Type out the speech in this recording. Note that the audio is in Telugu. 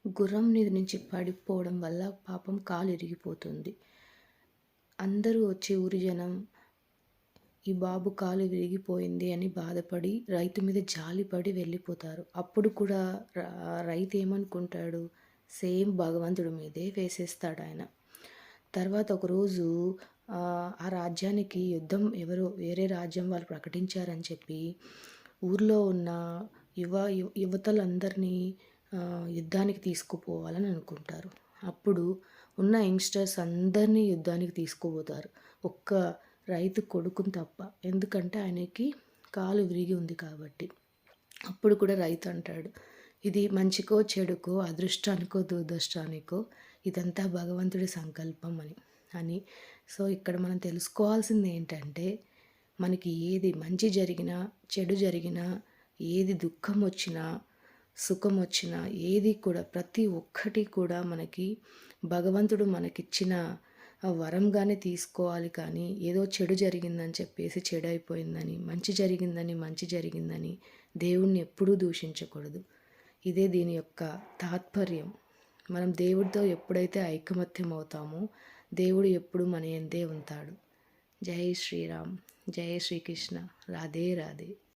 గుర్రం మీద నుంచి పడిపోవడం వల్ల పాపం కాలు ఇరిగిపోతుంది. అందరూ వచ్చి ఊరి జనం ఈ బాబు కాలు విరిగిపోయింది అని బాధపడి రైతు మీద జాలిపడి వెళ్ళిపోతారు. అప్పుడు కూడా రైతు ఏమనుకుంటాడు, సేమ్ భగవంతుడి మీదే వేసేస్తాడు ఆయన. తర్వాత ఒకరోజు ఆ రాజ్యానికి యుద్ధం ఎవరో వేరే రాజ్యం వాళ్ళు ప్రకటించారని చెప్పి ఊర్లో ఉన్న యువతలందరినీ యుద్ధానికి తీసుకుపోవాలని అనుకుంటారు. అప్పుడు ఉన్న యంగ్స్టర్స్ అందరినీ యుద్ధానికి తీసుకుపోతారు, ఒక్క రైతు కొడుకుని తప్ప. ఎందుకంటే ఆయనకి కాలు విరిగి ఉంది కాబట్టి. అప్పుడు కూడా రైతు అంటాడు, ఇది మంచికో చెడుకో అదృష్టానికో దురదృష్టానికో ఇదంతా భగవంతుడి సంకల్పం అని. సో ఇక్కడ మనం తెలుసుకోవాల్సింది ఏంటంటే, మనకి ఏది మంచి జరిగినా చెడు జరిగినా, ఏది దుఃఖం వచ్చినా సుఖం వచ్చినా, ఏది కూడా ప్రతి ఒక్కటి కూడా మనకి భగవంతుడు మనకిచ్చిన వరంగానే తీసుకోవాలి. కానీ ఏదో చెడు జరిగిందని చెప్పేసి చెడు అయిపోయిందని, మంచి జరిగిందని మంచి జరిగిందని దేవుణ్ణి ఎప్పుడూ దూషించకూడదు. ఇదే దీని యొక్క తాత్పర్యం. మనం దేవుడితో ఎప్పుడైతే ఐకమత్యం అవుతామో దేవుడు ఎప్పుడు మన యందే ఉంటాడు. జై శ్రీరామ్, జై శ్రీకృష్ణ, రాధే రాధే.